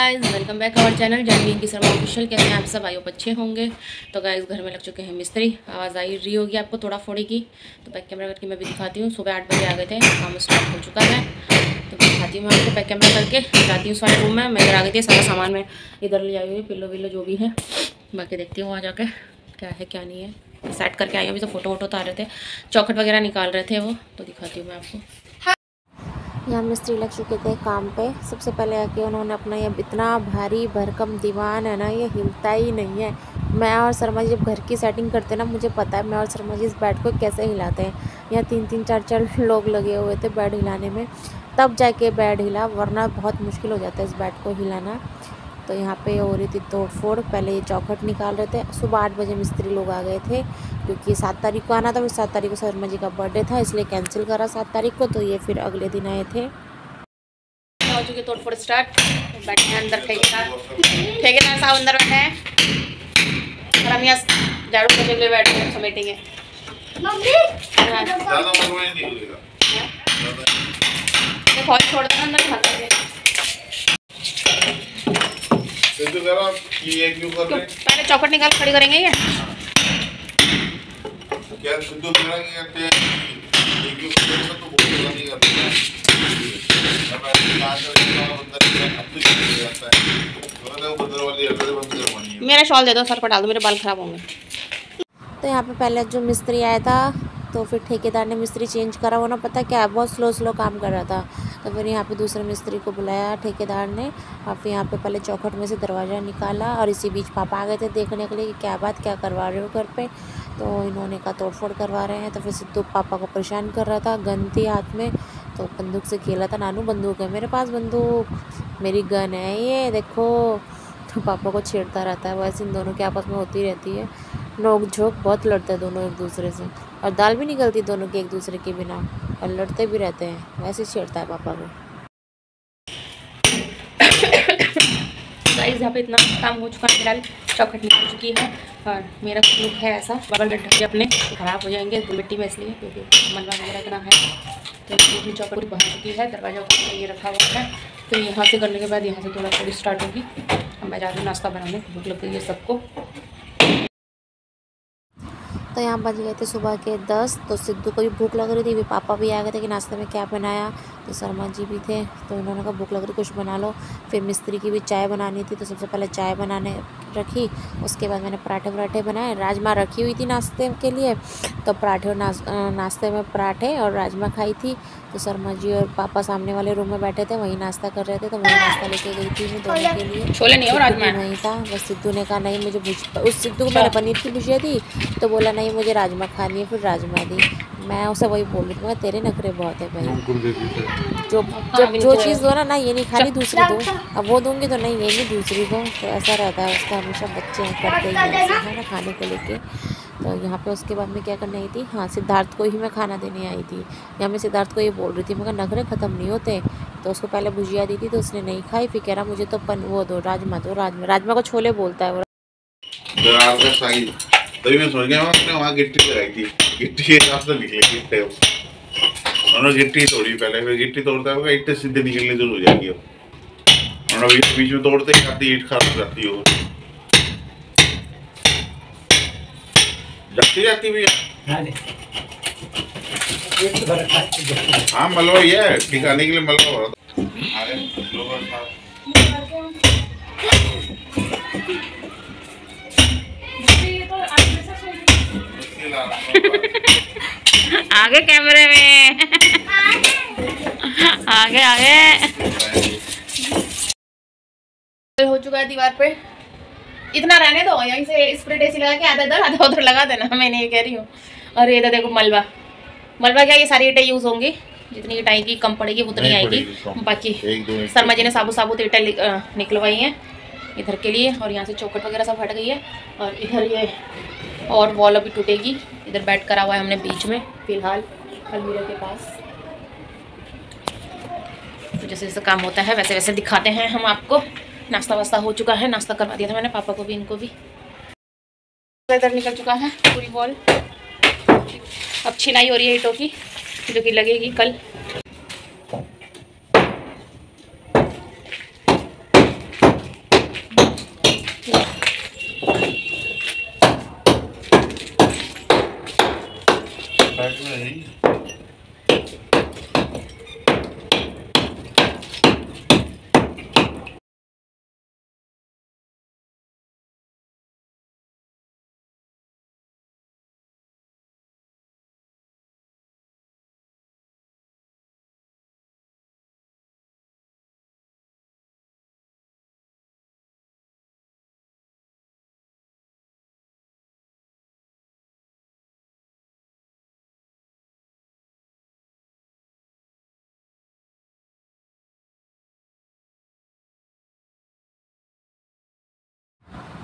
Guys, welcome back our channel Janvi की Sharma official. कैसे हैं आप सब? आयो अच्छे होंगे। तो गाइस, घर में लग चुके हैं मिस्त्री। आवाज़ आई रही होगी आपको थोड़ा फोड़ी की, तो बैक कैमरा करके मैं भी दिखाती हूँ। सुबह 8 बजे आ गए थे, काम स्टार्ट हो चुका है। तो दिखाती हूँ मैं आपको बैक कैमरा करके। जाती हूँ सारे रूम में। मैं इधर आ गई थी, सारा सामान में इधर ले आई हुई, पिल्लो विल्लो जो भी है। बाकी देखती हूँ वहाँ जाके क्या है क्या नहीं है। सेट करके आई हूँ। अभी तो फोटो वोटो उतार रहे थे, चौखट वगैरह निकाल रहे थे वो, तो दिखाती हूँ मैं आपको। यहाँ मिस्त्री लग चुके थे काम पे। सबसे पहले आके उन्होंने अपना ये इतना भारी भरकम दीवान है ना, ये हिलता ही नहीं है। मैं और शर्मा जी जब घर की सेटिंग करते हैं ना, मुझे पता है मैं और शर्मा जी इस बेड को कैसे हिलाते हैं। यहाँ 3-3 4-4 लोग लगे हुए थे बेड हिलाने में, तब जाके बेड हिला, वरना बहुत मुश्किल हो जाता है इस बेड को हिलाना। तो यहाँ पे हो रही थी तोड़ फोड़। पहले ये चौखट निकाल रहे थे। सुबह 8 बजे मिस्त्री लोग आ गए थे, क्योंकि 7 तारीख को आना था। फिर 7 तारीख को शर्मा जी का बर्थडे था, इसलिए कैंसिल करा 7 तारीख को। तो ये फिर अगले दिन आए थे। हो चुकी तोड़ फोड़ स्टार्ट। बैठे हैं अंदर, ठेकेदार साहब अंदर बैठे हैं और हम यहाँ झाड़ू पोछे के लिए बैठे हैं, समेटेंगे। फौज छोड़ देना अंदर खा करके। पहले चौखट निकाल खड़ी करेंगे ये क्या सिद्धू मेरा क्या कहते हैं, एक क्यों करते तो बहुत नहीं करते हैं। अब ऐसे यहाँ से अंदर के जाता है, तो बंदर वाली अंदर बंद करवानी है। मेरा शॉल दे दो, सर पर डाल दो, मेरे बाल खराब होंगे। तो यहाँ पे पहले जो मिस्त्री आया था, तो फिर ठेकेदार ने मिस्त्री चेंज करा। वो ना पता क्या है, बहुत स्लो काम कर रहा था। तो फिर यहाँ पे दूसरे मिस्त्री को बुलाया ठेकेदार ने, और फिर यहाँ पे पहले चौखट में से दरवाज़ा निकाला। और इसी बीच पापा आ गए थे देखने के लिए कि क्या बात, क्या करवा रहे हो घर पे। तो इन्होंने कहा तोड़ फोड़ करवा रहे हैं। तो फिर सिद्धू पापा को परेशान कर रहा था, गन थी हाथ में, तो बंदूक से खेला था। नानू बंदूक है मेरे पास, बंदूक मेरी गन है ये देखो। तो पापा को छेड़ता रहता है। वैसे इन दोनों के आपस में होती रहती है नोक झोंक, बहुत लड़ते हैं दोनों एक दूसरे से, और दाल भी निकलती दोनों की एक दूसरे के बिना, और लड़ते भी रहते हैं। वैसे छेड़ता है पापा को। गाइस, यहाँ पे इतना काम हो चुका है, फिलहाल चौखट निकल चुकी है। और मेरा लुक है ऐसा, बगल में ढके अपने खराब हो जाएंगे मिट्टी में, इसलिए क्योंकि मलबा वगैरह इतना है। तो अपनी चौखट पूरी बन चुकी है, दरवाजा ऊपर ये रखा हुआ है। तो यहाँ से करने के बाद यहाँ से थोड़ा थोड़ी स्टार्ट होगी। अब मैं जा रही हूँ नाश्ता बनाने, भूख लग गई है सबको। तो यहाँ बज गए थे सुबह के 10। तो सिद्धू को भी भूख लग रही थी। भी पापा भी आ गए थे कि नाश्ते में क्या बनाया। तो शर्मा जी भी थे, तो उन्होंने कहा भूख लग रही कुछ बना लो। फिर मिस्त्री की भी चाय बनानी थी, तो सबसे पहले चाय बनाने रखी। उसके बाद मैंने पराठे वराठे बनाए। राजमा रखी हुई थी नाश्ते के लिए, तो पराठे और नाश्ते में पराठे और राजमा खाई थी। तो शर्मा जी और पापा सामने वाले रूम में बैठे थे, वहीं नाश्ता कर रहे थे। तो वहीं नाश्ता लेके गई थी मैं दोनों के लिए। छोले नहीं हो, राजमा वहीं था। बस सिद्धू ने कहा नहीं मुझे उस सिद्धू को मैंने पनीर की भुजिया दी, तो बोला नहीं मुझे राजमा खानी है, फिर राजमा दी। मैं उसे वही बोल रही थी, तेरे नखरे बहुत है भाई। जो चीज़ दो ना ये नहीं खानी दूसरी दो, अब वो दूंगी तो नहीं ये नहीं दूसरी दो। तो ऐसा रहता है उसका हमेशा, बच्चे करते ही ऐसे है ना खाने को लेके। तो यहाँ पे उसके बाद में क्या करने आई थी, हाँ सिद्धार्थ को ही मैं खाना देने आई थी। या मैं सिद्धार्थ को ये बोल रही थी, मगर नखरे ख़त्म नहीं होते। तो उसको पहले भुजिया दी थी, तो उसने नहीं खाई। फिर कह रहा मुझे तो वो दो, राजमा दो। राजमा को छोले बोलता है वो। तभी मैं सोच गया वहाँ गिट्टी लगाई थी, गिट्टी के हिसाब से निकले गिट्टे। उन्होंने गिट्टी तोड़ी पहले, फिर गिट्टी तोड़ता है ईंटें सीधे निकलने जो हो जाएगी। उन्होंने बीच में तोड़ते ही आती ईंट खराब हो जाती हो जाती भैया। हाँ मलबा ये है ठिकाने के लिए मलबा हो रहा था। आगे कैमरे में आगे हो चुका है दीवार पे। इतना रहने दो, यहीं से स्प्रे डेसी लगा के आधा इधर आधा उधर लगा देना, मैंने ये कह रही हूँ। और ये तो देखो मलबा क्या, ये सारी ईंटें यूज होंगी, जितनी ईंट आएगी कम पड़ेगी उतनी आएगी। बाकी शर्मा जी ने साबुत ईंटें निकलवाई हैं इधर के लिए। और यहाँ से चौखट वगैरह सब हट गई है। और इधर ये और वॉल अभी टूटेगी। इधर बेड करा हुआ है हमने बीच में फिलहाल अलमीरा के पास। तो जैसे जैसे काम होता है वैसे वैसे दिखाते हैं हम आपको। नाश्ता वास्ता हो चुका है, नाश्ता करवा दिया था मैंने पापा को भी इनको भी। इधर निकल चुका है पूरी वॉल। अब छिनाई हो रही है ईंटों की, जो कि लगेगी कल।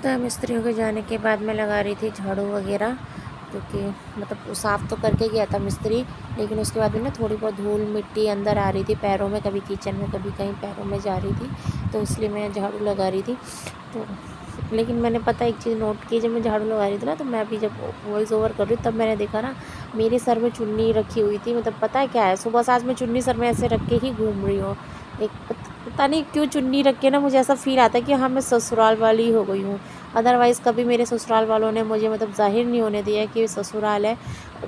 तो मिस्त्रियों के जाने के बाद मैं लगा रही थी झाड़ू वगैरह, क्योंकि मतलब साफ़ तो करके गया था मिस्त्री, लेकिन उसके बाद भी ना थोड़ी बहुत धूल मिट्टी अंदर आ रही थी पैरों में, कभी किचन में कभी कहीं पैरों में जा रही थी, तो इसलिए मैं झाड़ू लगा रही थी। तो लेकिन मैंने पता एक चीज़ नोट की, जब मैं झाड़ू लगा रही थी ना, तो मैं अभी जब वॉइस ओवर कर रही हूँ तब मैंने देखा ना मेरे सर में चुन्नी रखी हुई थी। मतलब पता है क्या है, सुबह से आज मैं चुन्नी सर में ऐसे रख के ही घूम रही हूँ। एक पता नहीं क्यों चुन्नी रख के ना मुझे ऐसा फील आता है कि हाँ मैं ससुराल वाली हो गई हूँ। अदरवाइज़ कभी मेरे ससुराल वालों ने मुझे मतलब ज़ाहिर नहीं होने दिया कि ससुराल है।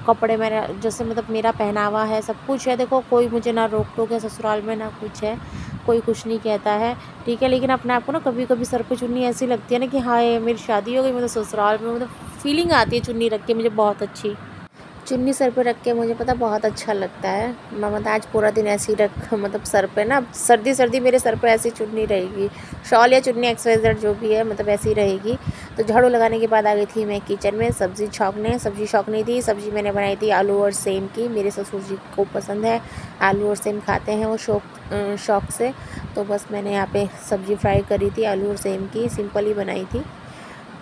कपड़े मेरा जैसे मतलब मेरा पहनावा है, सब कुछ है, देखो कोई मुझे ना रोक टोक है ससुराल में, ना कुछ है, कोई कुछ नहीं कहता है, ठीक है। लेकिन अपने आप को ना कभी कभी सर पे चुन्नी ऐसी लगती है ना कि हाँ ये मेरी शादी हो गई, मतलब ससुराल में, मतलब फीलिंग आती है चुन्नी रख के मुझे बहुत अच्छी। चुन्नी सर पे रख के मुझे पता बहुत अच्छा लगता है। मैं मतलब आज पूरा दिन ऐसे ही रख मतलब सर पे ना सर्दी सर्दी मेरे सर पे ऐसी चुन्नी रहेगी, शॉल या चुन्नी XYZ जो भी है मतलब ऐसी रहेगी। तो झाड़ू लगाने के बाद आ गई थी मैं किचन में सब्ज़ी छौंकने। सब्ज़ी छौंकनी थी, सब्ज़ी मैंने बनाई थी आलू और सेम की। मेरे ससुर जी को पसंद है, आलू और सेम खाते हैं वो शौक़ से। तो बस मैंने यहाँ पे सब्ज़ी फ्राई करी थी आलू और सेम की, सिंपल ही बनाई थी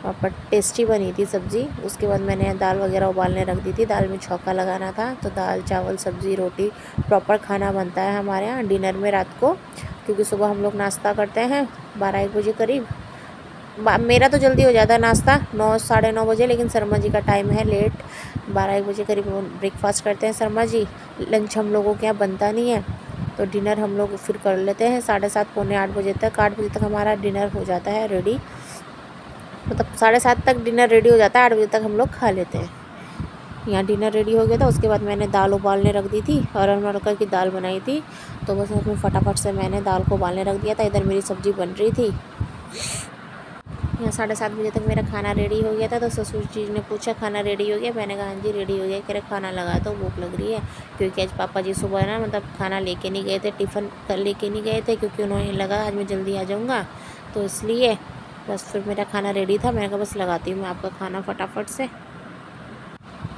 पर टेस्टी बनी थी सब्ज़ी। उसके बाद मैंने दाल वगैरह उबालने रख दी थी, दाल में छौंका लगाना था। तो दाल चावल सब्ज़ी रोटी प्रॉपर खाना बनता है हमारे यहाँ डिनर में रात को, क्योंकि सुबह हम लोग नाश्ता करते हैं 12-1 बजे करीब। मेरा तो जल्दी हो जाता है नाश्ता 9 साढ़े 9 बजे, लेकिन शर्मा जी का टाइम है लेट, 12-1 बजे करीब ब्रेकफास्ट करते हैं शर्मा जी। लंच हम लोगों के यहाँ बनता नहीं है, तो डिनर हम लोग फिर कर लेते हैं 7:30 पौने 8 बजे तक। 8 बजे तक हमारा डिनर हो जाता है रेडी, मतलब 7:30 तक डिनर रेडी हो जाता है, 8 बजे तक हम लोग खा लेते हैं। यहाँ डिनर रेडी हो गया था। उसके बाद मैंने दाल उबालने रख दी थी, हरा मटर की दाल बनाई थी, तो बस उसमें फटाफट से मैंने दाल को उबालने रख दिया था। इधर मेरी सब्ज़ी बन रही थी। यहाँ 7:30 बजे तक मेरा खाना रेडी हो गया था। तो ससुर जी ने पूछा खाना रेडी हो गया, मैंने कहा हाँ जी रेडी हो गया। कह रहे खाना लगा तो भूख लग रही है, क्योंकि आज पापा जी सुबह ना मतलब खाना लेके नहीं गए थे, टिफ़िन लेके नहीं गए थे, क्योंकि उन्होंने लगा आज मैं जल्दी आ जाऊँगा, तो इसलिए बस फिर मेरा खाना रेडी था। मैंने कहा बस लगाती हूँ मैं आपका खाना फटाफट से।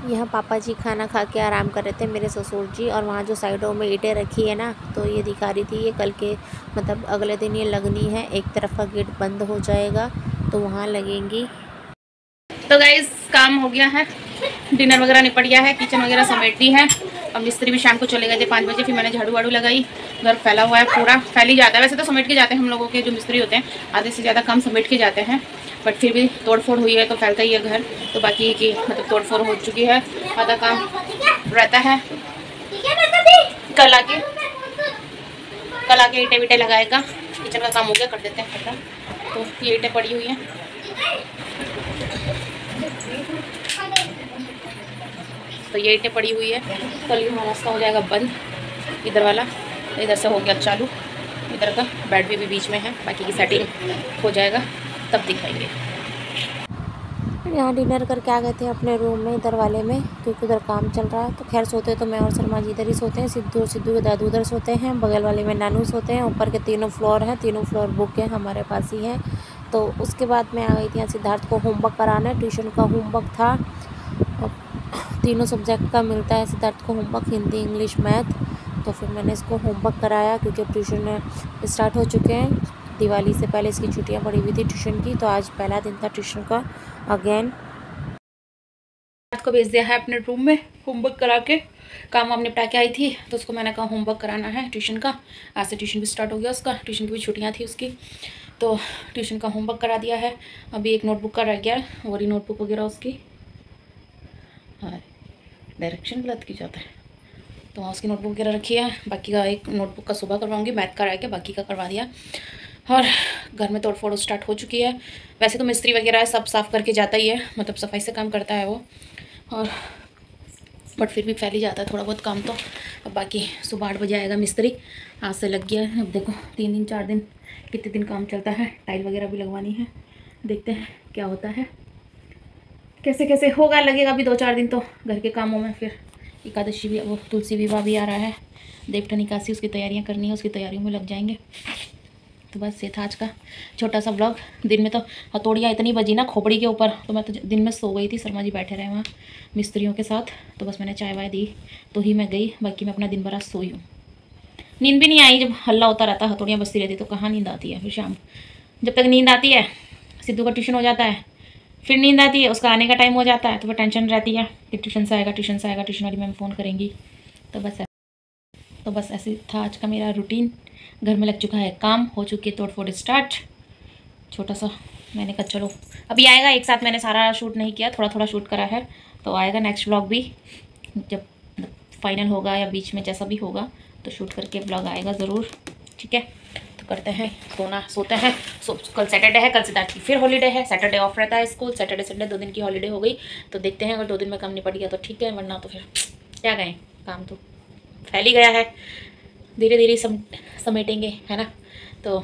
यहाँ पापा जी खाना खा के आराम कर रहे थे मेरे ससुर जी, और वहाँ जो साइडों में ईंटें रखी है ना, तो ये दिखा रही थी ये कल के मतलब अगले दिन ये लगनी है। एक तरफ का गेट बंद हो जाएगा तो वहाँ लगेंगी। तो गाइस काम हो गया है, डिनर वगैरह निपट गया है, किचन वगैरह समेट दी है। अब मिस्त्री भी शाम को चले गए थे 5 बजे। फिर मैंने झाड़ू वाड़ू लगाई, घर फैला हुआ है पूरा, फैल ही जाता है। वैसे तो समेट के जाते हैं हम लोगों के जो मिस्त्री होते हैं, आधे से ज़्यादा काम समेट के जाते हैं, बट फिर भी तोड़फोड़ हुई है तो फैलता ही है घर। तो बाकी की मतलब तोड़फोड़ हो चुकी है, आधा काम रहता है। कल आके ईंटें वीटें लगाएगा, किचन का काम हो गया, कर देते हैं खत्म। तो ये ईंटें पड़ी हुई हैं, तो ये ईंटें पड़ी हुई है। कल ही हमारा रास्ता हो जाएगा बंद, इधर वाला, इधर से हो गया चालू, इधर का बेड भी बीच में है, बाकी की सेटिंग हो जाएगा तब दिखाएंगे। यहाँ डिनर करके आ गए थे अपने रूम में इधर वाले में, क्योंकि उधर काम चल रहा है। तो खैर सोते तो मैं और शर्मा जी इधर ही सोते हैं, सिद्धू के दादू उधर सोते हैं, बगल वाले में नानू सोते हैं। ऊपर के 3 फ्लोर हैं, 3 फ्लोर बुक है, हमारे पास ही है। तो उसके बाद मैं आ गई थी यहाँ सिद्धार्थ को होमवर्क कराना, ट्यूशन का होमवर्क था, और 3 सब्जेक्ट का मिलता है सिद्धार्थ को होमवर्क, हिंदी इंग्लिश मैथ। तो फिर मैंने इसको होमवर्क कराया, क्योंकि अब ट्यूशन स्टार्ट हो चुके हैं। दिवाली से पहले इसकी छुट्टियां पड़ी हुई थी ट्यूशन की, तो आज पहला दिन था ट्यूशन का अगेन। रात को भेज दिया है अपने रूम में, होमवर्क करा के काम वाम निपटा के आई थी, तो उसको मैंने कहा होमवर्क कराना है ट्यूशन का। आज से ट्यूशन भी स्टार्ट हो गया उसका, ट्यूशन की भी छुट्टियां थी उसकी, तो ट्यूशन का होमवर्क करा दिया है। अभी एक नोटबुक का रह गया, और ही नोटबुक वगैरह उसकी, हाँ डायरेक्शन गलत की जाता है, तो वहाँ उसकी नोटबुक वगैरह रखी है। बाकी का एक नोटबुक का सुबह करवाऊँगी, मैथ का रह गया, बाकी का करवा दिया। और घर में तोड़फोड़ स्टार्ट हो चुकी है। वैसे तो मिस्त्री वगैरह सब साफ़ करके जाता ही है, मतलब सफाई से काम करता है वो, और बट फिर भी फैल ही जाता है थोड़ा बहुत काम। तो अब बाकी सुबह 8 बजे आएगा मिस्त्री, आज से लग गया है। अब देखो 3 दिन 4 दिन कितने दिन काम चलता है, टाइल वगैरह भी लगवानी है, देखते हैं क्या होता है, कैसे कैसे होगा। लगेगा अभी 2-4 दिन तो घर के कामों में। फिर एकादशी भी, वो तुलसी विवाह भी आ रहा है, देवता निकासी उसकी तैयारियां करनी है, उसकी तैयारियों में लग जाएंगे। तो बस ये था आज का छोटा सा व्लॉग। दिन में तो हथौड़ियाँ इतनी बजी ना खोपड़ी के ऊपर, तो मैं तो दिन में सो गई थी, शर्मा जी बैठे रहे वहाँ मिस्त्रियों के साथ, तो बस मैंने चाय वाय दी तो ही मैं गई, बाकी मैं अपना दिन भर आज सोई हूँ। नींद भी नहीं आई, जब हल्ला होता रहता, हथौड़ियाँ बजती रहती तो कहाँ नींद आती है। फिर शाम जब तक नींद आती है सिद्धू का ट्यूशन हो जाता है, फिर नींद आती है, उसका आने का टाइम हो जाता है, तो फिर टेंशन रहती है कि ट्यूशन से आएगा, ट्यूशन से आएगा, ट्यूशन वाली मैम फ़ोन करेंगी। तो बस ऐसे था आज का मेरा रूटीन। घर में लग चुका है काम, हो चुकी है तोड़ फोड़ स्टार्ट। छोटा सा मैंने कहा चलो अभी आएगा, एक साथ मैंने सारा शूट नहीं किया, थोड़ा थोड़ा शूट करा है, तो आएगा नेक्स्ट व्लॉग भी, जब फाइनल होगा या बीच में जैसा भी होगा तो शूट करके व्लॉग आएगा ज़रूर। ठीक है, तो करते हैं, सोते हैं। कल सैटरडे है, कल सिद्धार्थ की फिर हॉलीडे है, सैटरडे ऑफ रहता है स्कूल, सैटरडे संडे 2 दिन की हॉलीडे हो गई। तो देखते हैं, अगर 2 दिन में काम निपट गया तो ठीक है, वरना तो फिर क्या गए, काम तो फैल ही गया है, धीरे धीरे समेटेंगे, है ना। तो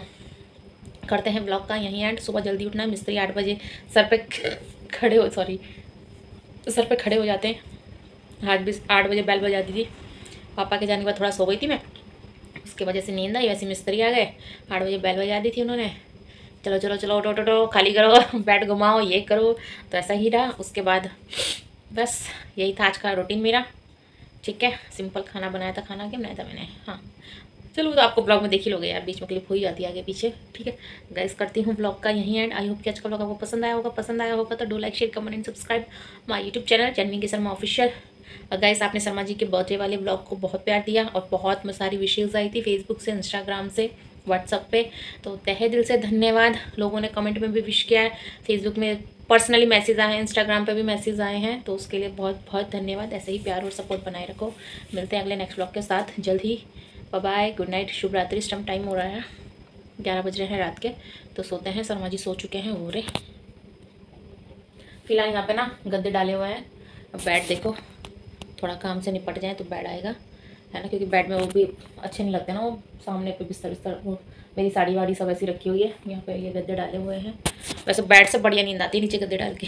करते हैं ब्लॉग का यहीं एंड। सुबह जल्दी उठना है, मिस्त्री 8 बजे सर पे खड़े हो जाते हैं। आज भी 8 बजे बेल बजाती थी, पापा के जाने के बाद थोड़ा सो गई थी मैं, उसके वजह से नींद आई, वैसे मिस्त्री आ गए, 8 बजे बेल बजा दी थी उन्होंने, चलो चलो चलो उठो उठो, खाली करो, बेड घुमाओ, ये करो, तो ऐसा ही रहा। उसके बाद बस यही था आज का रूटीन मेरा। ठीक है, सिंपल खाना बनाया था। खाना क्या बनाया था मैंने, हाँ चलो तो आपको ब्लॉग में देख ही लोगे यार, बीच में क्लिप हो ही जाती है आगे पीछे। ठीक है गाइस, करती हूँ ब्लॉग का यहीं एंड। आई होप कि आज का ब्लॉग आपको पसंद आया होगा तो do like share comment and subscribe my YouTube channel Channi Sharma official. और गाइस, आपने शर्मा जी के बर्थडे वाले ब्लॉग को बहुत प्यार दिया और बहुत सारी विशेज़ आई थी फेसबुक से, इंस्टाग्राम से, व्हाट्सअप पे, तो तहे दिल से धन्यवाद। लोगों ने कमेंट में भी विश किया है, फेसबुक में पर्सनली मैसेज आए हैं, इंस्टाग्राम पे भी मैसेज आए हैं, तो उसके लिए बहुत बहुत धन्यवाद। ऐसे ही प्यार और सपोर्ट बनाए रखो। मिलते हैं अगले नेक्स्ट ब्लॉग के साथ जल्द ही। बाय बाय, गुड नाइट, शुभ रात्रि। इस टाइम हो रहा है 11 बज रहे हैं रात के, तो सोते हैं। शर्मा जी सो चुके हैं, वो रे फिलहाल यहाँ पे ना गद्दे डाले हुए हैं। अब बेड देखो, थोड़ा काम से निपट जाए तो बेड आएगा, है ना, क्योंकि बेड में वो भी अच्छे नहीं लगते ना, वो सामने पे बिस्तर वो मेरी साड़ी वाड़ी सब ऐसी रखी हुई है, यहाँ पे ये गद्दे डाले हुए हैं। वैसे बेड से बढ़िया नींद आती है नीचे गद्दे डाल के।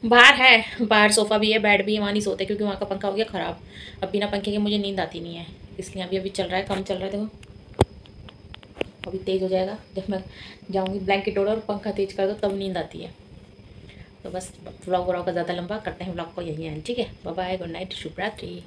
बाहर सोफ़ा भी है, बेड भी है, वहाँ नहीं सोते क्योंकि वहाँ का पंखा हो गया ख़राब। अब बिना पंखे के मुझे नींद आती नहीं है, इसलिए अभी चल रहा है, काम चल रहा है। देखो अभी तेज़ हो जाएगा, जब मैं जाऊँगी ब्लैंकेट ओढ़ और पंखा तेज़ कर दो तब नींद आती है। तो बस व्लॉग का ज़्यादा लंबा करते हैं, व्लॉग को यही है। ठीक है, बाय बाय, गुड नाइट, शुभ रात्रि।